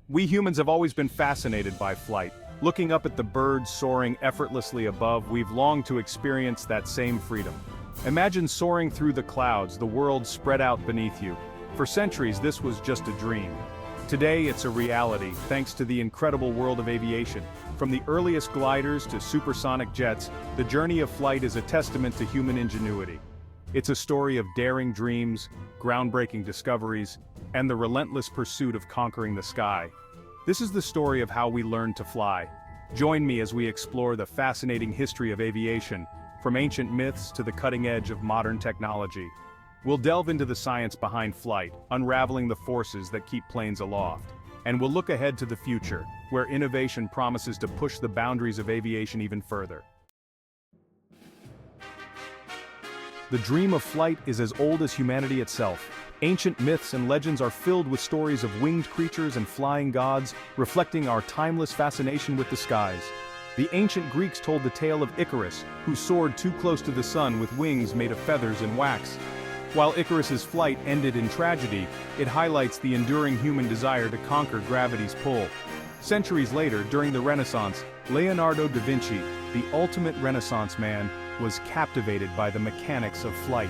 We humans have always been fascinated by flight. Looking up at the birds soaring effortlessly above, we've longed to experience that same freedom. Imagine soaring through the clouds, the world spread out beneath you. For centuries, this was just a dream. Today, it's a reality, thanks to the incredible world of aviation. From the earliest gliders to supersonic jets, the journey of flight is a testament to human ingenuity. It's a story of daring dreams, groundbreaking discoveries, and the relentless pursuit of conquering the sky. This is the story of how we learned to fly. Join me as we explore the fascinating history of aviation, from ancient myths to the cutting edge of modern technology. We'll delve into the science behind flight, unraveling the forces that keep planes aloft. And we'll look ahead to the future, where innovation promises to push the boundaries of aviation even further. The dream of flight is as old as humanity itself. Ancient myths and legends are filled with stories of winged creatures and flying gods, reflecting our timeless fascination with the skies. The ancient Greeks told the tale of Icarus, who soared too close to the sun with wings made of feathers and wax. While Icarus's flight ended in tragedy, it highlights the enduring human desire to conquer gravity's pull. Centuries later, during the Renaissance, Leonardo da Vinci, the ultimate Renaissance man, was captivated by the mechanics of flight.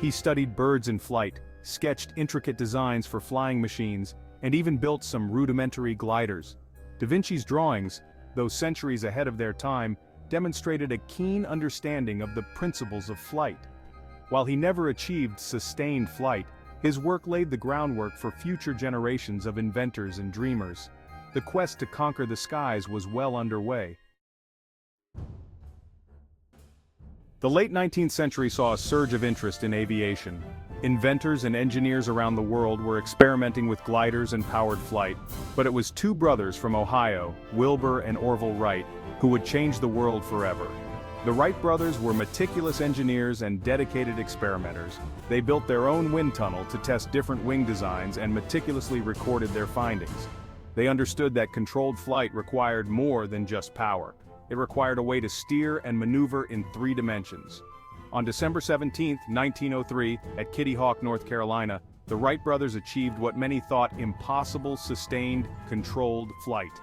He studied birds in flight, sketched intricate designs for flying machines, and even built some rudimentary gliders. Da Vinci's drawings, though centuries ahead of their time, demonstrated a keen understanding of the principles of flight. While he never achieved sustained flight, his work laid the groundwork for future generations of inventors and dreamers. The quest to conquer the skies was well underway. The late 19th century saw a surge of interest in aviation. Inventors and engineers around the world were experimenting with gliders and powered flight, but it was two brothers from Ohio, Wilbur and Orville Wright, who would change the world forever. The Wright brothers were meticulous engineers and dedicated experimenters. They built their own wind tunnel to test different wing designs and meticulously recorded their findings. They understood that controlled flight required more than just power. It required a way to steer and maneuver in 3 dimensions. On December 17, 1903, at Kitty Hawk, North Carolina, the Wright brothers achieved what many thought impossible sustained, controlled flight.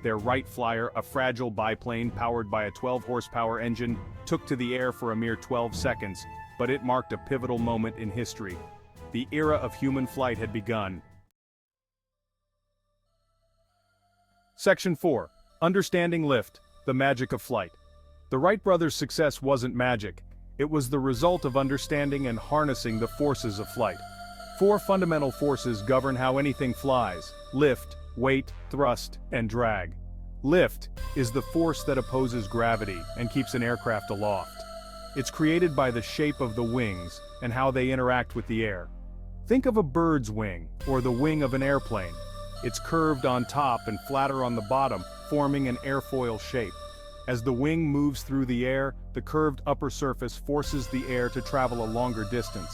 Their Wright Flyer, a fragile biplane powered by a 12-horsepower engine, took to the air for a mere 12 seconds, but it marked a pivotal moment in history. The era of human flight had begun. Section 4. Understanding Lift, the Magic of Flight. The Wright brothers' success wasn't magic. It was the result of understanding and harnessing the forces of flight. 4 fundamental forces govern how anything flies: lift, weight, thrust, and drag. Lift is the force that opposes gravity and keeps an aircraft aloft. It's created by the shape of the wings and how they interact with the air. Think of a bird's wing, or the wing of an airplane. It's curved on top and flatter on the bottom, forming an airfoil shape. As the wing moves through the air, the curved upper surface forces the air to travel a longer distance.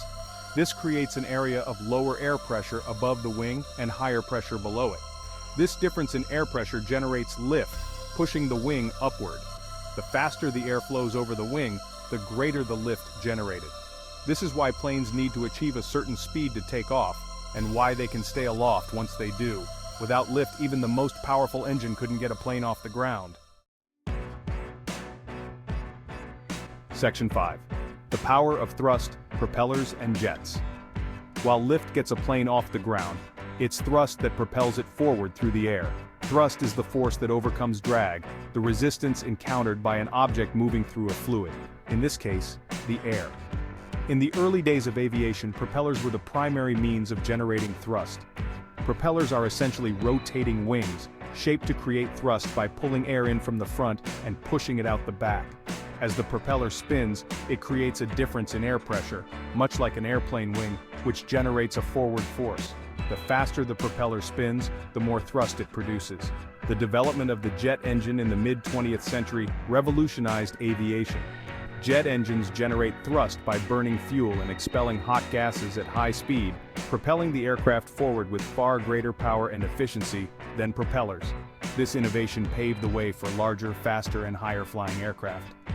This creates an area of lower air pressure above the wing and higher pressure below it. This difference in air pressure generates lift, pushing the wing upward. The faster the air flows over the wing, the greater the lift generated. This is why planes need to achieve a certain speed to take off, and why they can stay aloft once they do. Without lift, even the most powerful engine couldn't get a plane off the ground. Section 5. The power of thrust, propellers and jets. While lift gets a plane off the ground, it's thrust that propels it forward through the air. Thrust is the force that overcomes drag, the resistance encountered by an object moving through a fluid, in this case, the air. In the early days of aviation, propellers were the primary means of generating thrust. Propellers are essentially rotating wings, shaped to create thrust by pulling air in from the front and pushing it out the back. As the propeller spins, it creates a difference in air pressure, much like an airplane wing, which generates a forward force. The faster the propeller spins, the more thrust it produces. The development of the jet engine in the mid-20th century revolutionized aviation. Jet engines generate thrust by burning fuel and expelling hot gases at high speed, propelling the aircraft forward with far greater power and efficiency than propellers. This innovation paved the way for larger, faster, and higher-flying aircraft.